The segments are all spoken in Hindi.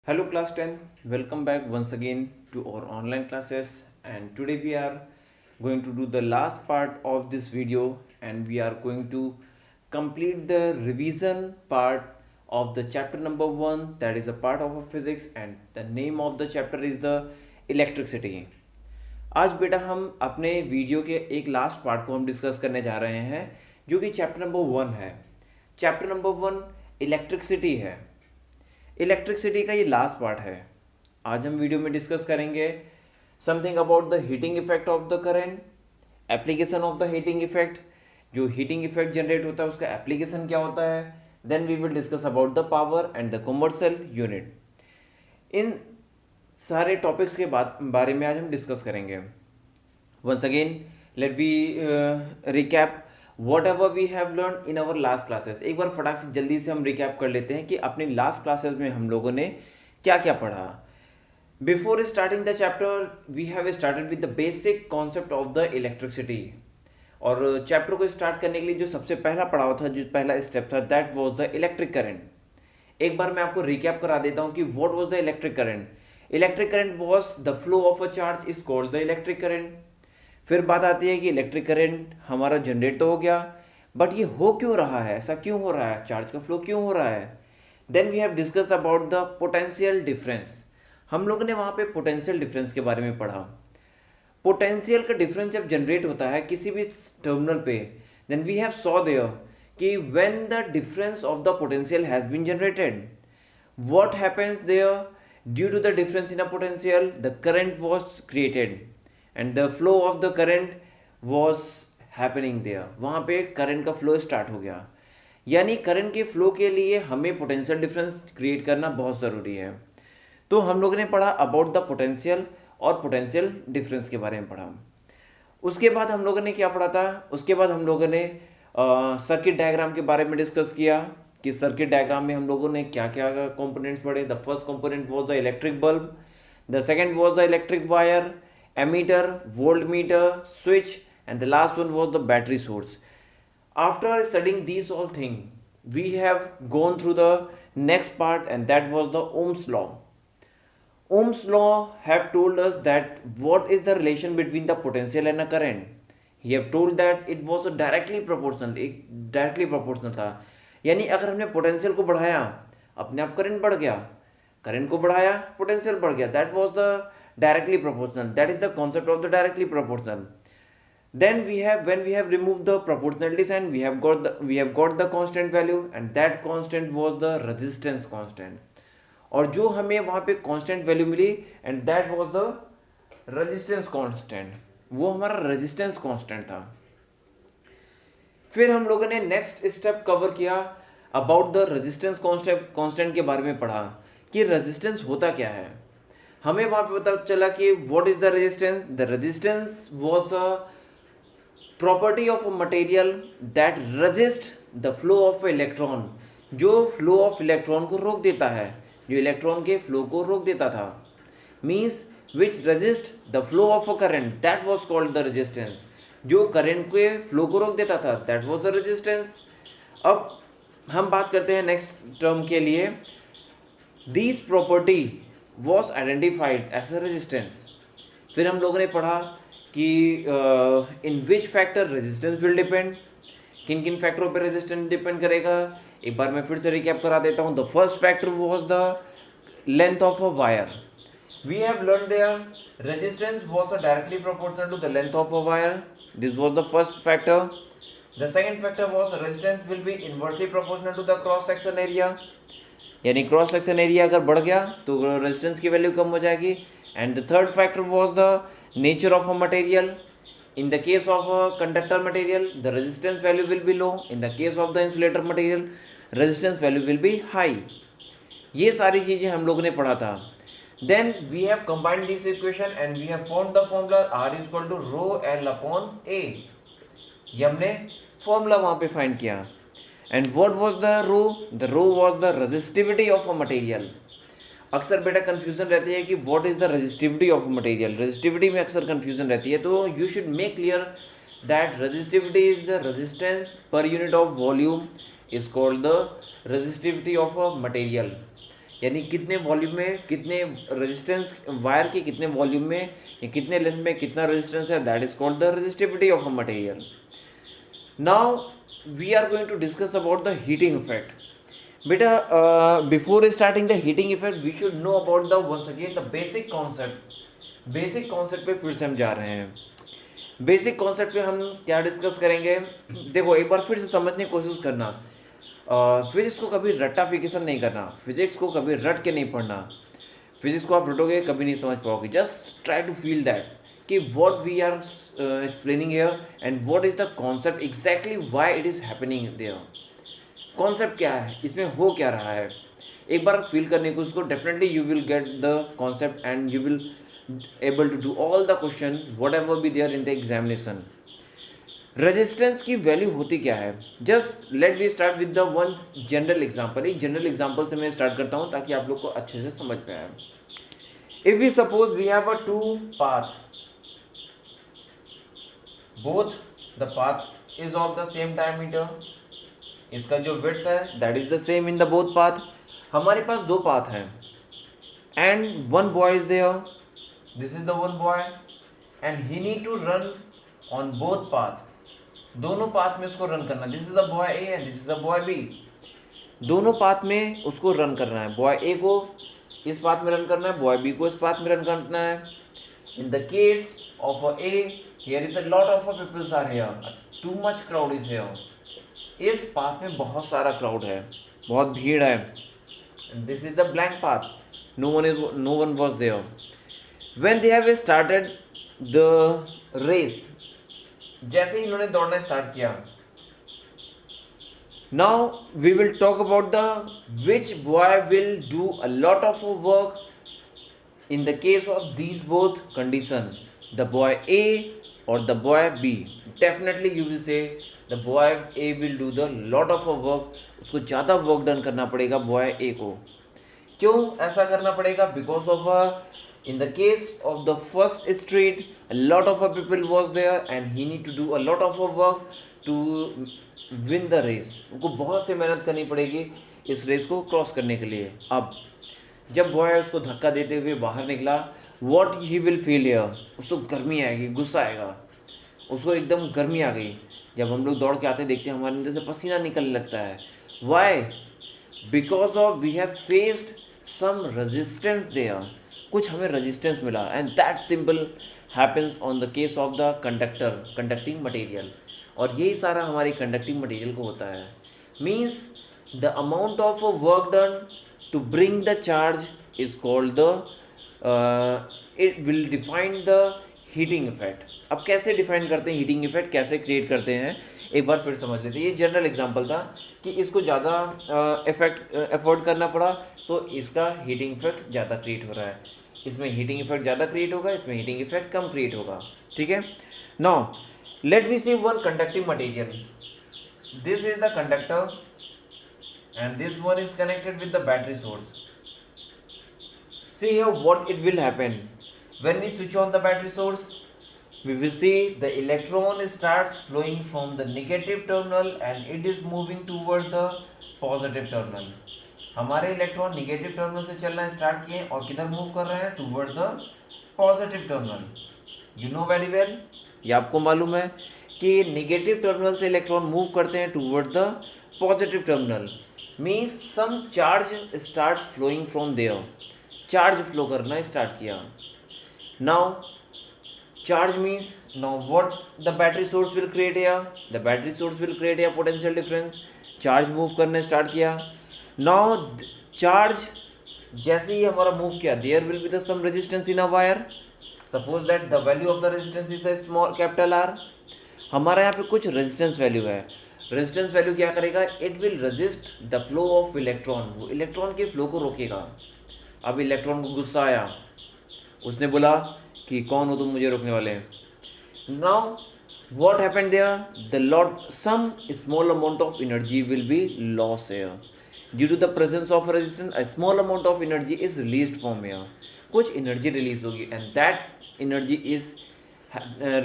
Hello class 10, welcome back once again to our online classes, and today we are going to do the last part of this video, and we are going to complete the revision part of the chapter number 1, that is a part of our physics, and the name of the chapter is the electricity. आज बेटा हम अपने वीडियो के एक लास्ट पार्ट को हम डिस्कस करने जा रहे हैं जो कि चैप्टर नंबर 1 है। चैप्टर नंबर 1 इलेक्ट्रिसिटी है। इलेक्ट्रिसिटी का ये लास्ट पार्ट है। आज हम वीडियो में डिस्कस करेंगे something about the heating effect of the current, application of the heating effect, जो हीटिंग इफेक्ट जनरेट होता है उसका एप्लीकेशन क्या होता है। Then we will discuss about the power and the commercial unit. इन सारे टॉपिक्स के बारे में आज हम डिस्कस करेंगे। Once again let be recap whatever we have learn in our last classes. एक बार फटाक से जल्दी से हम रिकैप कर लेते हैं कि अपनी लास्ट क्लासेस में हम लोगों ने क्या क्या पढ़ा। Before starting the chapter we have started with the basic concept of the electricity. और चैप्टर को स्टार्ट करने के लिए जो सबसे पहला पड़ाव था, जो पहला स्टेप था, that was the electric current. एक बार मैं आपको रिकैप करा देता हूँ कि what was the electric current. Electric current was the flow of a charge is called the electric current. फिर बात आती है कि इलेक्ट्रिक करंट हमारा जनरेट तो हो गया, बट ये हो क्यों रहा है, ऐसा क्यों हो रहा है, चार्ज का फ्लो क्यों हो रहा है। Then we have discuss about the potential difference. हम लोगों ने वहाँ पे पोटेंशियल डिफरेंस के बारे में पढ़ा। पोटेंशियल का डिफरेंस जब जनरेट होता है किसी भी टर्मिनल पे, then we have saw there कि when the difference of the potential has been generated, what happens there, due to the difference in a potential the current was created and the flow of the current was happening there। वहाँ पे करंट का फ्लो स्टार्ट हो गया। यानी करंट के फ्लो के लिए हमें पोटेंशियल डिफरेंस क्रिएट करना बहुत ज़रूरी है। तो हम लोगों ने पढ़ा अबाउट द पोटेंशियल और पोटेंशियल डिफरेंस के बारे में पढ़ा। उसके बाद हम लोगों ने क्या पढ़ा था, उसके बाद हम लोगों ने सर्किट डायग्राम के बारे में डिस्कस किया कि सर्किट डायग्राम में हम लोगों ने क्या क्या कंपोनेंट्स पढ़े। The first component was the electric bulb, the second was the electric wire, ammeter, voltmeter, switch, and the last one was the battery source. After studying these all things, we have gone through the next part, and that was the Ohm's law. Ohm's law have told us that what is the relation between the potential and a current. He have told that it was a directly proportional, एक directly proportional था। यानी अगर हमने पोटेंशियल को बढ़ाया अपने आप करंट बढ़ गया, करंट को बढ़ाया पोटेंशियल बढ़ गया। That was the directly proportional, that is the concept of the directly proportional. Then we have, when we have removed the proportionality sign, we have got the constant value, and that constant was the resistance constant। और जो हमें वहाँ पे constant value milli, and that was the resistance constant, वो हमारा resistance constant था। फिर हम लोगों ने next step cover किया about the resistance constant के बारे में पढ़ा कि resistance होता क्या है। हमें वहाँ पे पता चला कि what is the resistance. The resistance was a property of a material that resist the flow of electron, जो फ्लो ऑफ इलेक्ट्रॉन को रोक देता है, जो इलेक्ट्रॉन के फ्लो को रोक देता था। Means which resist the flow of a current, that was called the resistance. जो करंट के फ्लो को रोक देता था, दैट वाज द रेजिस्टेंस। अब हम बात करते हैं नेक्स्ट टर्म के लिए। This property was identified as a resistance। फिर हम लोगों ने पढ़ा कि in which factor resistance will depend, किन किन फैक्टरों पे रेजिस्टेंस डिपेंड करेगा। एक बार मैं फिर से रिकैप करा देता हूँ। The first factor was the length of a wire। we have learned there resistance was directly proportional to the length of a wire। this was the first factor। the second factor was resistance will be inversely proportional to the cross section area। यानी क्रॉस सेक्शन एरिया अगर बढ़ गया तो रेजिस्टेंस की वैल्यू कम हो जाएगी। And the third factor was the nature of a material. In the case of a conductor material the resistance value will be low, in the case of the insulator material resistance value will be high. ये सारी चीज़ें हम लोगों ने पढ़ा था। Then we have combined this equation and we have found the formula R is equal to rho L upon A. ये हमने फॉर्मूला वहाँ पे फाइंड किया। And what was the rho? The rho was the resistivity of a material। अक्सर बेटा कंफ्यूजन रहती है कि what is the resistivity of a material। resistivity में अक्सर कंफ्यूजन रहती है, तो you should make clear that resistivity is the resistance per unit of volume is called the resistivity of a material। यानी कितने वॉल्यूम में कितने रेजिस्टेंस, वायर के कितने वॉल्यूम में या कितने लेंथ में कितना रेजिस्टेंस है, that is called the resistivity of a material. Now we are going to discuss about the heating effect. बेटा before starting the heating effect we should know about the once again the basic concept. Basic concept पे फिर से हम जा रहे हैं. बेसिक कॉन्सेप्ट पे हम क्या डिस्कस करेंगे. देखो एक बार फिर से समझने की कोशिश करना. फिजिक्स को कभी रट्टाफिकेशन नहीं करना, फिजिक्स को कभी रट के नहीं पढ़ना. फिजिक्स को आप रटोगे कभी नहीं समझ पाओगे. Just try to feel that कि what we are explaining here and what is the concept exactly why it is happening there. Concept क्या है, इसमें हो क्या रहा है, एक बार फील करने को उसको. Definitely you will get the concept and you will able to do all the question whatever be there in the examination. Resistance की वैल्यू होती क्या है. Just let we start with the one general example. एक जनरल एग्जांपल से मैं स्टार्ट करता हूं ताकि आप लोग को अच्छे से समझ में आए. If we suppose we have a two path, both the path is of the same diameter. इसका जो विड्थ है that is the same in the both path. हमारे पास दो पाथ हैं and one boy is there. This is the one boy and he need to run on both path. दोनों पाथ में उसको रन करना. This is the boy A and this is the boy B. दोनों पाथ में उसको रन करना है. बॉय ए को इस पाथ में रन करना है, बॉय बी को इस पाथ में रन करना है. In the case of a A, here is a lot of people are here. Too much crowd is here. इस पाथ में बहुत सारा क्राउड है, बहुत भीड़ है. And this is the blank path. No one was there. When they have started the race, जैसे ही इन्होंने दौड़ना स्टार्ट किया. Now we will talk about the which boy will do a lot of work in the case of these both condition, the boy A or the boy B. Definitely you will say the boy A will do the lot of work. उसको ज़्यादा वर्क डन करना पड़ेगा boy A को. क्यों ऐसा करना पड़ेगा? Because of in the case of the first street, a lot of people was there and he need to do a lot of work to win the race. उनको बहुत सी मेहनत करनी पड़ेगी इस रेस को क्रॉस करने के लिए. अब जब बॉय उसको धक्का देते हुए बाहर निकला, what he will feel here, उसको गर्मी आएगी, गुस्सा आएगा, उसको एकदम गर्मी आ गई. जब हम लोग दौड़ के आते देखते हैं हमारे अंदर से पसीना निकलने लगता है. Why? Because of we have faced some resistance there. कुछ हमें रेजिस्टेंस मिला and that simple happens on the case of the conducting material. और यही सारा हमारे कंडक्टिंग मटेरियल को होता है. Means the amount of work done to bring the charge is called the it will define the heating effect. अब कैसे डिफाइन करते हैं हीटिंग इफेक्ट, कैसे क्रिएट करते हैं, एक बार फिर समझ लेते हैं. ये जनरल एग्जांपल था कि इसको ज़्यादा एफर्ट करना पड़ा, तो इसका हीटिंग इफेक्ट ज़्यादा क्रिएट हो रहा है. इसमें हीटिंग इफेक्ट ज़्यादा क्रिएट होगा, इसमें हीटिंग इफेक्ट कम क्रिएट होगा. ठीक है. Now let we see one conducting material. This is the conductor and this one is connected with the battery source. See here what it will happen when we switch on the battery source. We will see the electron starts flowing from the negative terminal and it is moving toward the positive terminal. हमारे इलेक्ट्रॉन निगेटिव टर्मिनल से चलना स्टार्ट किए और किधर मूव कर रहे हैं? Toward the positive terminal. You know very well, ये आपको मालूम है कि निगेटिव टर्मिनल से इलेक्ट्रॉन मूव करते हैं toward the positive terminal. Means some charge start flowing from there. Charge flow करना स्टार्ट किया. Now charge means, now what the battery source will create here? The battery source will create a potential difference. Charge move करने स्टार्ट किया. नाउ चार्ज जैसे ही हमारा मूव किया, there will be the some resistance in a wire. Suppose that the value of the resistance is a small capital R. हमारा यहाँ पे कुछ रेजिस्टेंस वैल्यू है. रेजिस्टेंस वैल्यू क्या करेगा? It will resist the flow of electron. वो इलेक्ट्रॉन के फ्लो को रोकेगा. अब इलेक्ट्रॉन को गुस्सा आया, उसने बोला कि कौन हो तुम मुझे रोकने वाले. Now what happened there? Some small amount of energy will be lost here due to the presence of resistance. A small amount of energy is released from here. कुछ energy release होगी and that energy is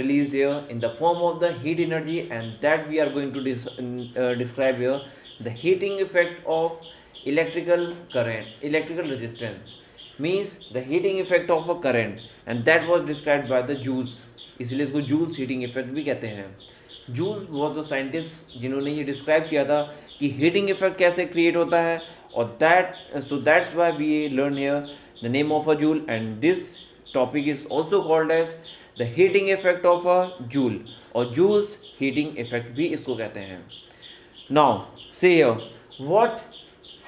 released here in the form of the heat energy, and that we are going to describe here. The heating effect of electrical current, electrical resistance means the heating effect of a current, and that was described by the Joules. इसलिए इसको जूल्स हीटिंग इफेक्ट भी कहते हैं. जूल वॉज द साइंटिस्ट जिन्होंने ये डिस्क्राइब किया था कि हीटिंग इफेक्ट कैसे क्रिएट होता है, और that's why we learn here the name of a Joule, and this topic is also called as the heating effect of a Joule, और जूल्स हीटिंग इफेक्ट भी इसको कहते हैं. Now see here what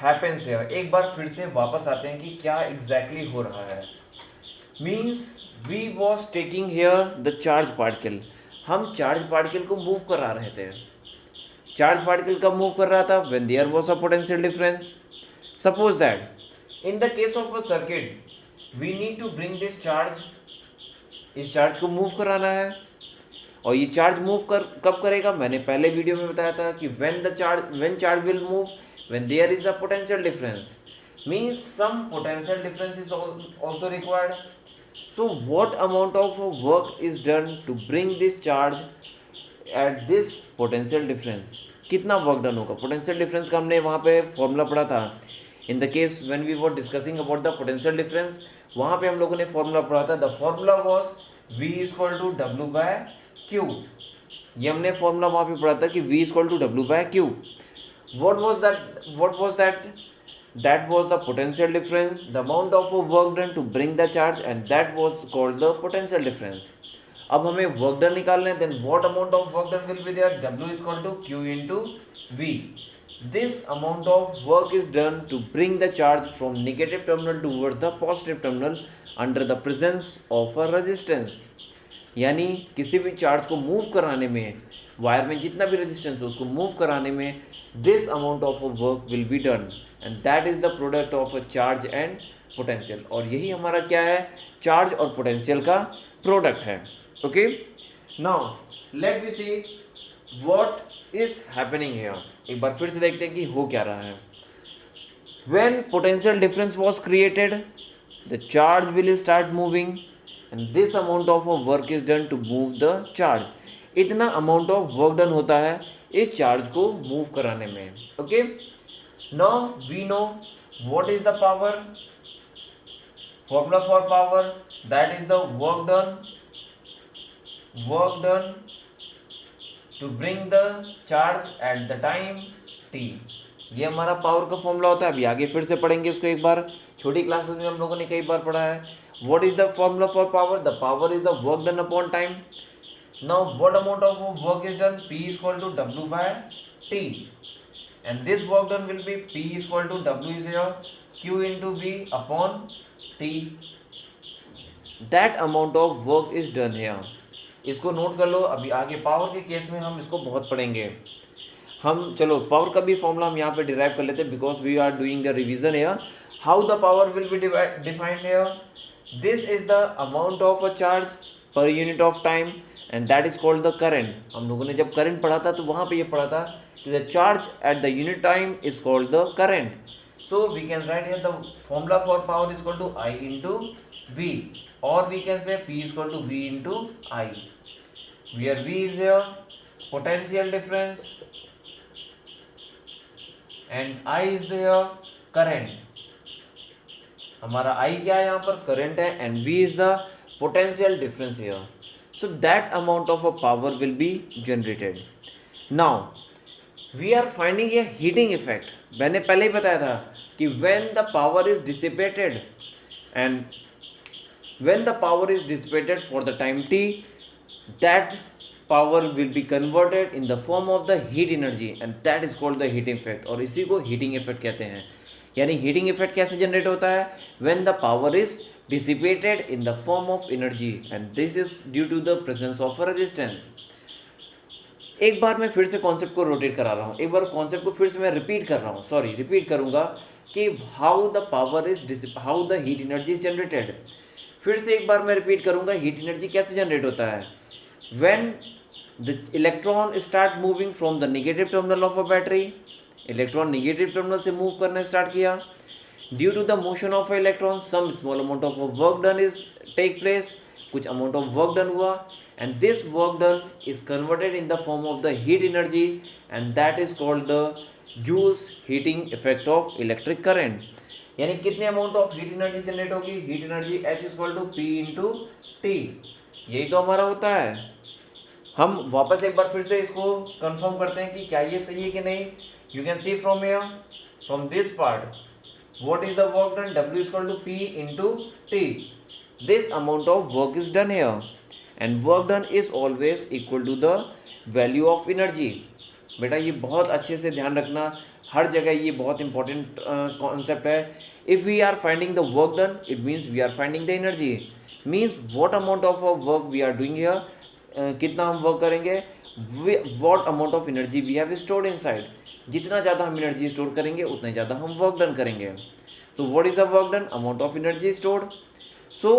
happens here. एक बार फिर से वापस आते हैं कि क्या एग्जैक्टली हो रहा है. Means we was taking here the charge particle. हम चार्ज पार्टिकल को मूव करा रहे थे. चार्ज पार्टिकल कब मूव कर रहा था? When there was a potential difference. Suppose that in the case of a circuit we need to bring this charge. इस चार्ज को मूव कराना है, और ये चार्ज मूव कब करेगा? मैंने पहले वीडियो में बताया था कि when charge will move when there is a potential difference, means some potential difference is also required. So what amount of work is done to bring this charge at this potential difference? कितना वर्क डन होगा? पोटेंशियल डिफरेंस का हमने वहाँ पे फॉर्मूला पढ़ा था. In the case when we were discussing about the potential difference, वहाँ पे हम लोगों ने फॉर्मूला पढ़ा था. The formula was V equal to W by Q. ये हमने फॉर्मूला वहाँ पे पढ़ा था कि V equal to W by Q. What was that? That was the potential difference, the amount of work done to bring the charge, and that was called the potential difference. अब हमें work done निकालना है. Then what amount of work done will be there? W is equal to Q into V. This amount of work is done to bring the charge from negative terminal towards the positive terminal under the presence of a resistance. यानी किसी भी चार्ज को मूव कराने में, वायर में जितना भी रेजिस्टेंस हो उसको मूव कराने में this amount of work will be done, and that is the product of a charge and potential. और यही हमारा क्या है? चार्ज और पोटेंशियल का प्रोडक्ट है. Okay, now let we see what is happening here. एक बार फिर से देखते हैं कि हो क्या रहा है. When potential difference was created, the charge will start moving, and this amount of work is done to move the charge. इतना अमाउंट ऑफ वर्क डन होता है इस चार्ज को मूव कराने में. Okay, now we know what is the power. Formula for power, that is the work done to bring the charge at the time t. ये हमारा पावर का फॉर्मूला होता है. अभी आगे फिर से पढ़ेंगे इसको एक बार. छोटी क्लासेस में हम लोगों ने कई बार पढ़ा है. What is the formula for power? The power is the work done upon time. Now what amount of work is done? P is equal to W by T, and this work done will be P is equal to W is here Q into V upon T. That amount of work is done here. इसको नोट कर लो. अभी आगे पावर के केस में हम इसको बहुत पढ़ेंगे. हम चलो पावर का भी फॉर्मूला हम यहाँ पे डिराइव कर लेते हैं, because we are doing the revision here. How the power will be defined here? This is the amount of a charge per unit of time, and that is called the current. हम लोगों ने जब करंट पढ़ा था तो वहाँ पे ये पढ़ा था कि the charge at the unit time is called the current. So we can write here the formula for power is equal to I into V, or we can say P is equal to V into I, where V is here potential difference and I is there current. हमारा I क्या है यहाँ पर? करंट है, and V is the potential difference here. So that amount of a power will be generated. Now we are finding a heating effect. मैंने पहले ही बताया था कि when the power is dissipated, and when the power is dissipated for the time t, that power will be converted in the form of the heat energy, and that is called the heating effect. और इसी को heating effect कहते हैं. यानी heating effect कैसे जनरेट होता है? When the power is dissipated in the form of energy, and this is due to the presence of a resistance. एक बार मैं फिर से कॉन्सेप्ट को रोटेट करा रहा हूँ. एक बार कॉन्सेप्ट को फिर से मैं रिपीट कर रहा हूँ. रिपीट करूँगा कि how the heat energy is generated. फिर से एक बार मैं रिपीट करूँगा हीट एनर्जी कैसे जनरेट होता है. When the electron start moving from the negative terminal of a battery. Electron negative terminal से मूव करना स्टार्ट किया. Due to the motion of electron, some small amount of work done is take place. कुछ amount of work done हुआ, and this work done is converted in the form of the heat energy, and that is called the Joule's heating effect of electric current, यानी कितने amount of heat energy generate होगी, heat energy H equal to P into T, यही तो हमारा होता है। हम वापस एक बार फिर से इसको कंफर्म करते हैं कि क्या ये सही है कि नहीं। You can see from here, from this part, what is the work done, W is equal to P into T, this amount of work is done here and work done is always equal to the value of energy। बेटा ये बहुत अच्छे से ध्यान रखना, हर जगह ये बहुत इंपॉर्टेंट कॉन्सेप्ट है। If we are finding the work done it means we are finding the energy, means what amount of work we are doing here, कितना हम वर्क करेंगे, what amount of energy we have stored inside, जितना ज़्यादा हम एनर्जी स्टोर करेंगे उतना ही ज़्यादा हम वर्क डन करेंगे। So what is the work done, amount of energy stored. So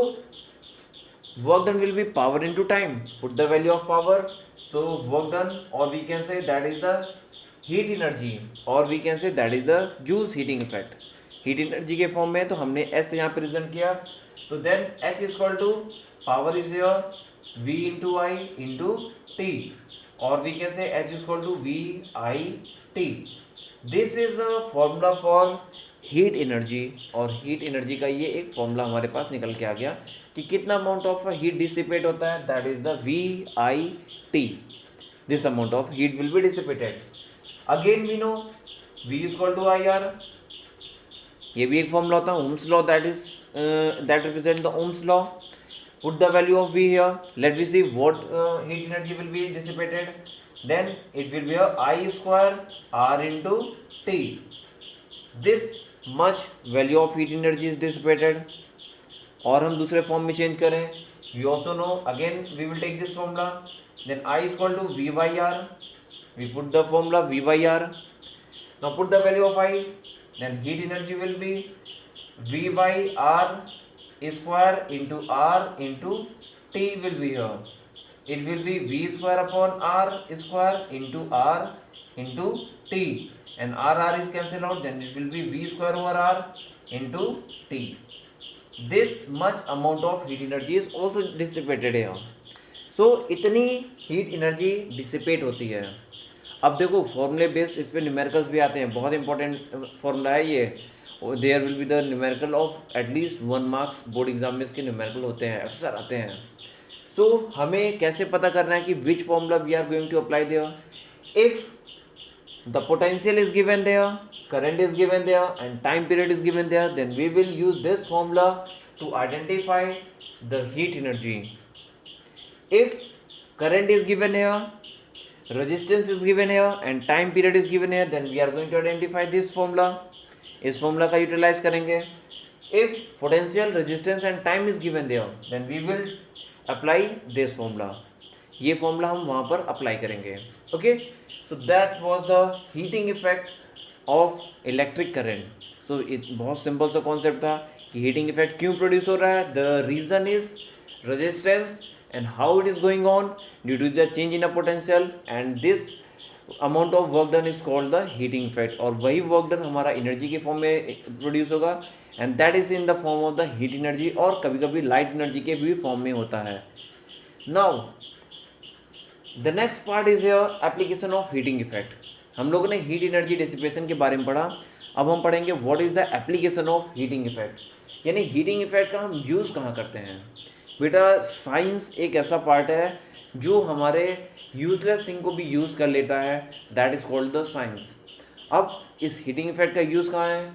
work done will be power into time, put the value of power, so work done और we can say that is the heat energy और we can say that is the Joule's heating effect. Heat energy के फॉर्म में तो हमने एस यहाँ प्रेजेंट किया, तो then H is equal to power is here v into I into T और we can say h is equal to V I T. This is the formula for heat energy और हीट एनर्जी का ये एक फॉर्मूला हमारे पास निकल के आ गया कि कितना अमाउंट ऑफ हीट डिसिपेट होता है, that is the V I T, this amount of heat will be dissipated. Again we know v is equal to I R, ये भी एक फॉर्मूला होता है Ohm's law, that is that represent the Ohm's law. Put the value of V here. Let me see what heat energy will be dissipated. Then it will be a I square R into T. This much value of heat energy is dissipated. और हम दूसरे फॉर्म में चेंज करें, we also know again we will take this formula. Then I is equal to V by R. We put the formula V by R. Now put the value of I. Then heat energy will be V by R square into R into T will be here. It will be V square upon R square into R into T, and R is cancelled out, then it will be V square over R into T. This much amount of heat energy is also dissipated here. So इतनी heat energy dissipate होती है। अब देखो फॉर्मूले बेस्ड इस पर न्यूमेरिकल्स भी आते हैं, बहुत इंपॉर्टेंट फॉर्मूला है ये। There will be the numerical of at least 1 marks, board exam में इसके न्यूमेरिकल होते हैं, अक्सर आते हैं। सो हमें कैसे पता करना है कि which formula we are going to apply there. If the potential is given there, current is given there and time period is given there, then we will use this formula to identify the heat energy. If current is given here, resistance is given here and time period is given here, then we are going to identify this formula, इस formula का utilize करेंगे। if potential, resistance and time is given there, then we will apply this formula, ये formula हम वहाँ पर apply करेंगे। okay, so that was the heating effect of electric current। so बहुत simple सा concept था कि heating effect क्यों produce हो रहा है, the reason is resistance and how it is going on due to the change in a potential, and this amount of work done is called the heating effect। और वही work done हमारा energy के form में produce होगा and that is in the form of the heat energy, और कभी कभी light energy के भी form में होता है। now the next part is here application of heating effect। हम लोगों ने heat energy dissipation के बारे में पढ़ा, अब हम पढ़ेंगे what is the application of heating effect, यानी heating effect का हम use कहाँ करते हैं। बेटा साइंस एक ऐसा पार्ट है जो हमारे यूजलेस थिंग को भी यूज़ कर लेता है, that is called the science. अब इस हीटिंग इफेक्ट का यूज़ कहाँ है,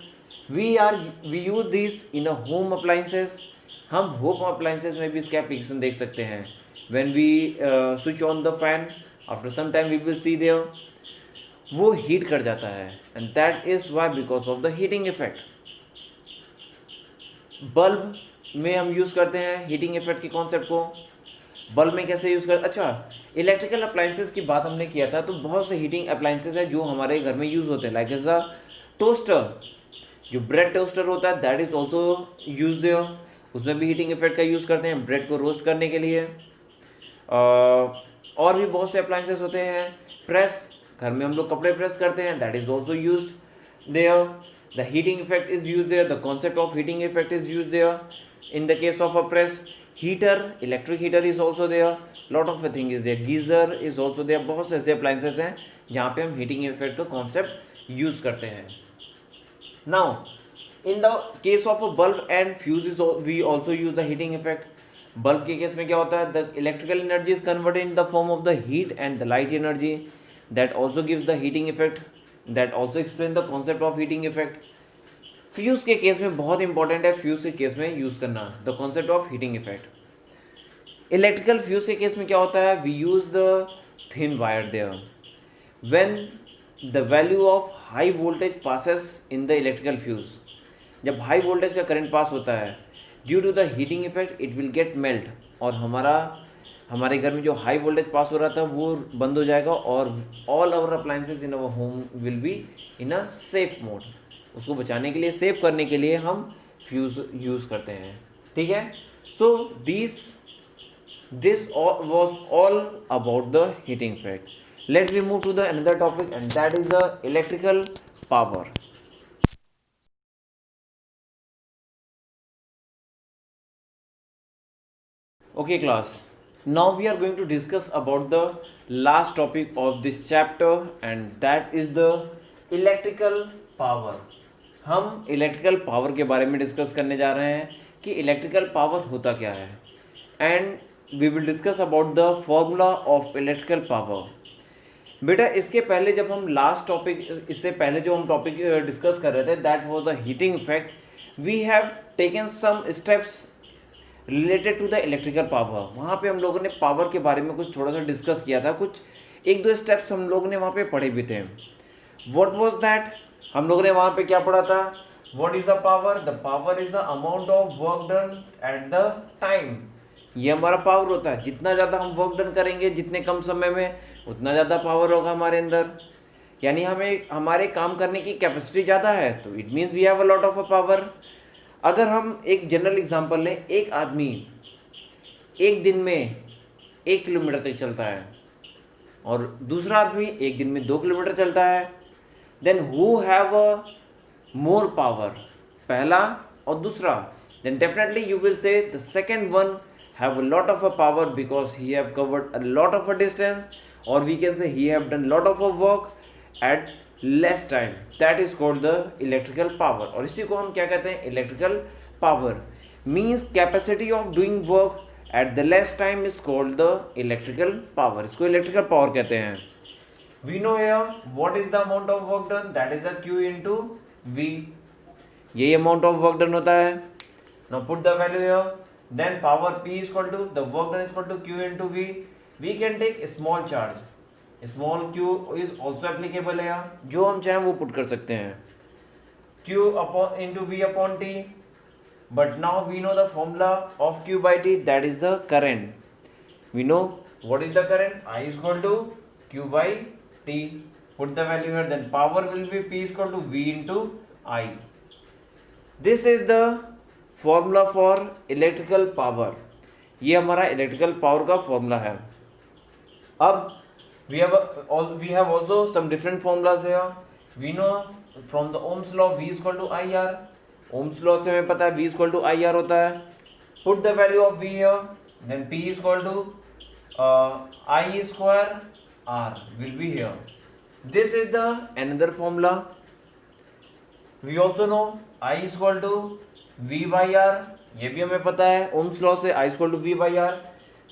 we use this in a home appliances. हम होम अप्लाइंसेस में भी इसका एप्लीकेशन देख सकते हैं। When we switch on the fan, after some time we will see there वो हीट कर जाता है, and that is why because of the heating effect. Bulb में हम यूज़ करते हैं हीटिंग इफेक्ट के कॉन्सेप्ट को। बल्ब में कैसे यूज़ कर, अच्छा इलेक्ट्रिकल अप्लाइंसेस की बात हमने किया था, तो बहुत से हीटिंग अप्लाइंसेस हैं जो हमारे घर में यूज़ होते हैं, लाइक एज अ टोस्टर, जो ब्रेड टोस्टर होता है that is also use their, उसमें भी हीटिंग इफेक्ट का यूज़ करते हैं ब्रेड को रोस्ट करने के लिए। और भी बहुत से अप्लाइंसेस होते हैं। प्रेस, घर में हम लोग कपड़े प्रेस करते हैं, that is also used there. The heating effect is use there, the concept of heating effect is use there in the case of a press। heater, electric heater is also there, lot of a thing is there, geyser is also there। बहुत से ऐसे appliances हैं जहाँ पे हम heating effect का concept यूज़ करते हैं. Now in the case of a bulb and fuse is we also use the heating effect. Bulb के केस में क्या होता है, the electrical energy is converted in the form of the heat and the light energy. That also gives the heating effect. That also explain the concept of heating effect. Fuse के केस में बहुत इंपॉर्टेंट है फ्यूज के केस में यूज करना the concept of heating effect. Electrical fuse के केस में क्या होता है, we use the thin wire there when the value of high voltage passes in the electrical fuse. जब हाई वोल्टेज का करंट पास होता है, due to the heating effect it will get melt, और हमारे घर में जो हाई वोल्टेज पास हो रहा था वो बंद हो जाएगा और all our appliances in our home will be in a safe mode. उसको बचाने के लिए, सेव करने के लिए हम फ्यूज यूज़ करते हैं. ठीक है. So this was all about the heating effect. Let me move to the another topic, and that is the electrical power. Okay class, now we are going to discuss about the last topic of this chapter, and that is the electrical power. हम इलेक्ट्रिकल पावर के बारे में डिस्कस करने जा रहे हैं कि इलेक्ट्रिकल पावर होता क्या है, and we will discuss about the formula of electrical power. बेटा इसके पहले जब हम लास्ट टॉपिक, इससे पहले जो हम टॉपिक डिस्कस कर रहे थे, that was the heating effect. We have taken some steps related to the electrical power. वहाँ पे हम लोगों ने पावर के बारे में कुछ थोड़ा सा डिस्कस किया था, कुछ एक दो स्टेप्स हम लोगों ने वहाँ पे पढ़े भी थे. What was that? हम लोगों ने वहाँ पे क्या पढ़ा था? What is the power? The power is the amount of work done at the time. ये हमारा पावर होता है. जितना ज़्यादा हम वर्क डन करेंगे जितने कम समय में, उतना ज़्यादा पावर होगा हमारे अंदर. यानी हमारे काम करने की कैपेसिटी ज़्यादा है, तो it means we have a lot of a power. अगर हम एक जनरल एग्जांपल लें, एक आदमी एक दिन में 1 किलोमीटर तक चलता है और दूसरा आदमी एक दिन में 2 किलोमीटर चलता है, then who have a more power, पहला और दूसरा? Then definitely you will say the second one have a lot of a power because he have covered a lot of a distance, or we can say he have done lot of a work at less time. That is called the electrical power. और इसी को हम क्या कहते हैं? electrical power means capacity of doing work at the less time is called the electrical power. इसको electrical power कहते हैं. We know here what is the amount of work done, that is a Q into V. यही amount of work done होता है. Now put the value here. Then power P is equal to the work done is equal to Q into V. We can take a small charge. Small Q is also applicable है. जो हम चाहें वो पुट कर सकते हैं. Q upon into V upon T. But now we know the formula of Q by T, that is the current. We know what is the current? I is equal to Q by T. Put the value here. Then power will be P is equal to V into I. This is the formula for electrical power. ये हमारा इलेक्ट्रिकल पावर का फॉर्मूला है. अब we have also some different formulas है. We know from the Ohm's law V is equal to I R. Ohm's law से हमें पता है V is equal to I R होता है. Put the value of V here, then P is equal to I square R will be here. This is the another formula. We also know I is equal to V by R, ये भी हमें पता है ओम्स लॉ से. I equal to V by R.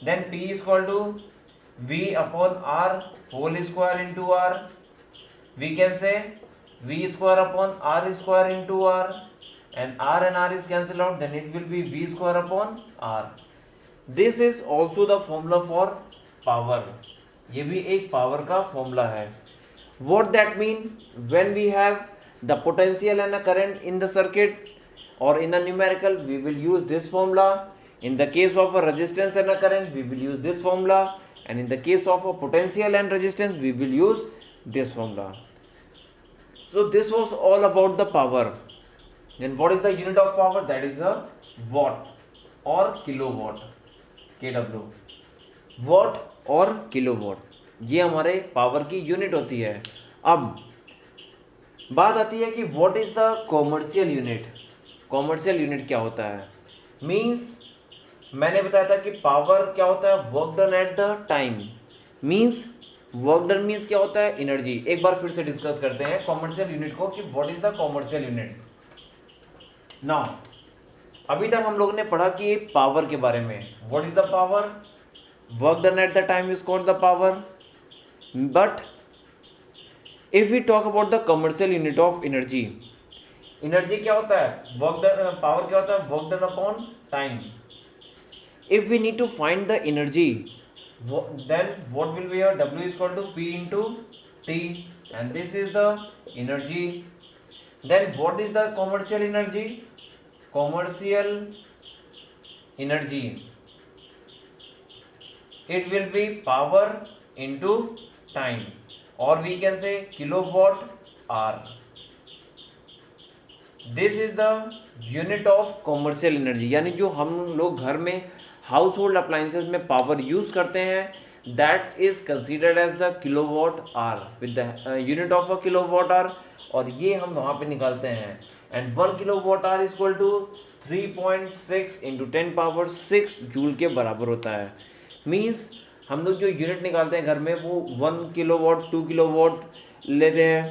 Then P equal to V upon R whole square into R. We can say V square upon R square into R, and R is cancel out, then it will be V square upon R. This is also the formula for power. ये भी एक पावर का फॉर्मूला है. What that mean? When we have the potential and the current in the circuit, or in the numerical we will use this formula. In the case of a resistance and a current we will use this formula, and in the case of a potential and resistance we will use this formula. So this was all about the power. Then what is the unit of power? That is a watt or kilowatt, kW. watt और kilowatt, ये हमारे पावर की यूनिट होती है. अब बात आती है कि what is the commercial unit. Commercial unit क्या होता है? मीन्स मैंने बताया था कि पावर क्या होता है? Work done at the time. Means work done means क्या होता है, एनर्जी। एक बार फिर से डिस्कस करते हैं कॉमर्शियल यूनिट को कि what is the commercial unit. Now अभी तक हम लोगों ने पढ़ा कि पावर के बारे में, what is the power, work done at the time is called the power. But if we talk about the commercial unit of energy, energy क्या होता है, वर्क डन, पावर क्या होता है, work done upon time. If we need to find the energy, then what will be here, W is equal to P into T, and this is the energy. Then what is the commercial energy? Commercial energy, it will be power into time, or we can say kilowatt hour. This is the unit of commercial energy, यानी जो हम लोग घर में हाउस होल्ड अप्लाइंसेज में पावर यूज करते हैं, that is considered as the kilowatt hour with the unit of a kilowatt hour, और ये हम वहाँ पे निकालते हैं। And 1 kilowatt hour is equal to 3.6 into 10 power 6 joule के बराबर होता है। मीन्स हम लोग जो यूनिट निकालते हैं घर में वो 1 किलोवाट 2 किलोवाट लेते हैं।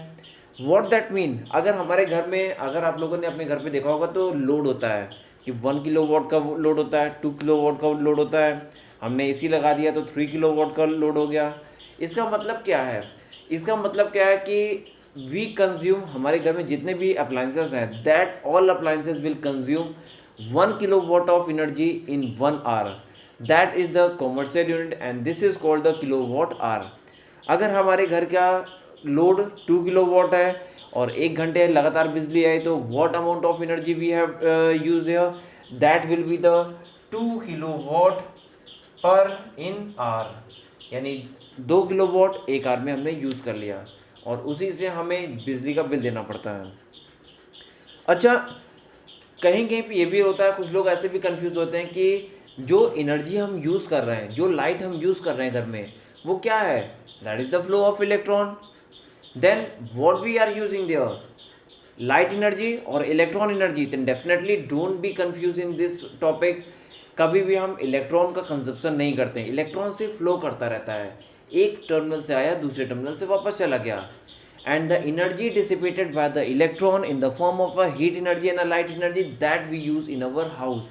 व्हाट दैट मीन, अगर हमारे घर में, अगर आप लोगों ने अपने घर पे देखा होगा तो लोड होता है कि 1 किलोवाट का लोड होता है, 2 किलोवाट का लोड होता है। हमने एसी लगा दिया तो 3 किलोवाट का लोड हो गया। इसका मतलब क्या है, इसका मतलब क्या है कि वी कंज्यूम, हमारे घर में जितने भी अप्लाइंसेस हैं, that all appliances will consume 1 kilowatt of energy in 1 hour. That is the commercial unit and this is called the kilowatt hour. अगर हमारे घर का लोड 2 किलोवाट है और 1 घंटे लगातार बिजली आई तो what amount of energy we have used here, that will be the 2 kilowatt per in our, यानी 2 किलोवाट एक आवर में हमने यूज़ कर लिया और उसी से हमें बिजली का बिल देना पड़ता है। अच्छा, कहीं कहीं पे ये भी होता है, कुछ लोग ऐसे भी कंफ्यूज होते हैं कि जो एनर्जी हम यूज़ कर रहे हैं, जो लाइट हम यूज़ कर रहे हैं घर में, वो क्या है, that is the flow of electron. Then what we are using there, light energy or electron energy, then definitely don't be confused in this topic। कभी भी हम इलेक्ट्रॉन का कंजप्शन नहीं करते हैं, इलेक्ट्रॉन से फ्लो करता रहता है, एक टर्मिनल से आया दूसरे टर्मिनल से वापस चला गया। And the energy dissipated by the electron in the form of a heat energy and a light energy, that we use in our house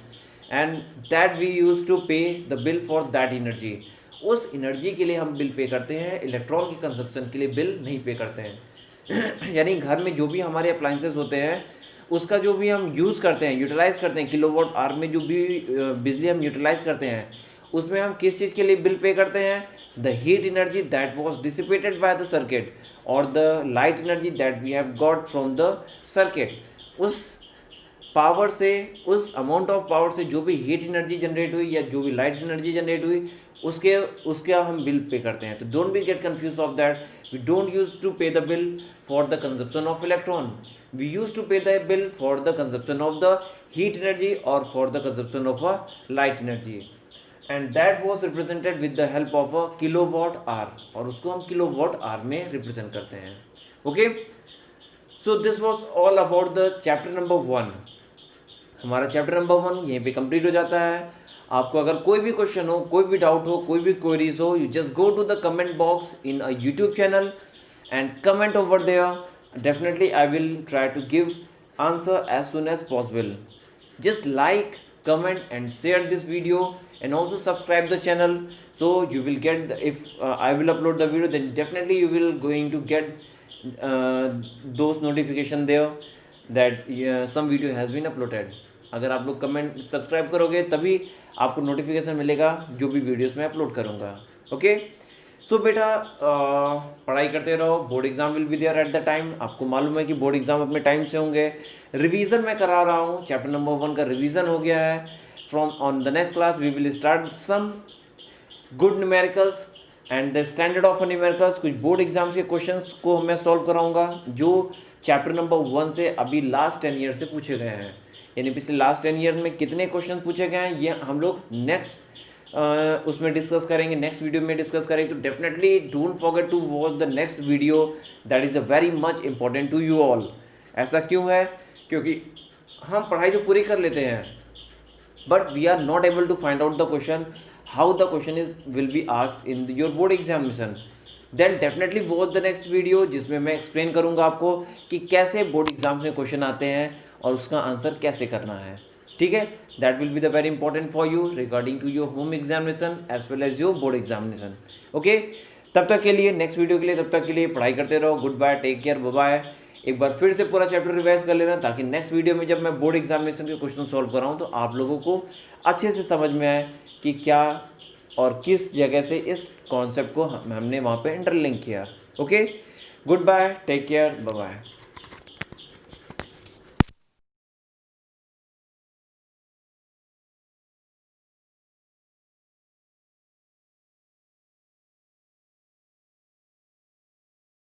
and that we use to pay the bill for that energy. उस एनर्जी के लिए हम बिल पे करते हैं, इलेक्ट्रॉन के कंजप्शन के लिए बिल नहीं पे करते हैं। यानी घर में जो भी हमारे अप्लाइंसेस होते हैं उसका जो भी हम यूज़ करते हैं, यूटिलाइज़ करते हैं, किलोवाट आवर में जो भी बिजली हम यूटिलाइज़ करते हैं उसमें हम किस चीज़ के लिए बिल पे करते हैं, the heat energy that was dissipated by the circuit और the light energy that we have got from the circuit. उस पावर से, उस अमाउंट ऑफ पावर से जो भी हीट एनर्जी जनरेट हुई या जो भी लाइट एनर्जी जनरेट हुई उसके हम बिल पे करते हैं। तो don't be get confuse of that, we don't use to pay the bill for the consumption of electron, we use to pay the bill for the consumption of the heat energy और for the consumption of a light energy, and that was represented with the help of a kilowatt hour, और उसको हम किलोवाट आवर में रिप्रेजेंट करते हैं। Okay, so this was all about the chapter number 1। हमारा चैप्टर नंबर 1 यहीं पे कंप्लीट हो जाता है। आपको अगर कोई भी क्वेश्चन हो, कोई भी डाउट हो, कोई भी क्वेरीज हो, you just go to the comment box in a YouTube channel and comment over there. Definitely I will try to give answer as soon as possible. Just like, comment and share this video, and also subscribe the channel, so you will get if I will upload the video, then definitely you will going to get those notification there that some video has been uploaded. अगर आप लोग कमेंट सब्सक्राइब करोगे तभी आपको नोटिफिकेशन मिलेगा जो भी वीडियोस मैं अपलोड करूँगा. ओके, सो बेटा पढ़ाई करते रहो. Board exam will be there at the time. आपको मालूम है कि बोर्ड एग्जाम अपने टाइम से होंगे. रिवीजन मैं करा रहा हूँ. चैप्टर नंबर 1 का रिवीजन हो गया है. From on the next class we will start some good numericals and the standard of numericals. कुछ बोर्ड एग्जाम्स के क्वेश्चंस को मैं सॉल्व कराऊंगा जो चैप्टर नंबर 1 से अभी लास्ट 10 ईयर से पूछे गए हैं. यानी पिछले लास्ट 10 ईयर में कितने क्वेश्चन पूछे गए हैं ये हम लोग नेक्स्ट उसमें डिस्कस करेंगे, नेक्स्ट वीडियो में डिस्कस करेंगे. तो definitely don't forget to watch the next video, that is a very much important to you all. ऐसा क्यों है? क्योंकि हम पढ़ाई तो पूरी कर लेते हैं but we are not able to find out the question, how the question is will be asked in your board examination. Then definitely watch the next video, जिसमें मैं एक्सप्लेन करूँगा आपको कि कैसे बोर्ड एग्जाम में क्वेश्चन आते हैं और उसका आंसर कैसे करना है। ठीक है, that will be the very important for you regarding to your home examination as well as your board examination. Okay, तब तक के लिए, नेक्स्ट वीडियो के लिए, तब तक के लिए पढ़ाई करते रहो। Good bye, take care, bye bye. एक बार फिर से पूरा चैप्टर रिवाइज कर लेना, ताकि नेक्स्ट वीडियो में जब मैं बोर्ड एग्जामिनेशन के क्वेश्चन सॉल्व कर रहा हूँ तो आप लोगों को अच्छे से समझ में आए कि क्या और किस जगह से इस कॉन्सेप्ट को हमने वहाँ पे इंटरलिंक किया। Okay, good bye, take care, bye bye.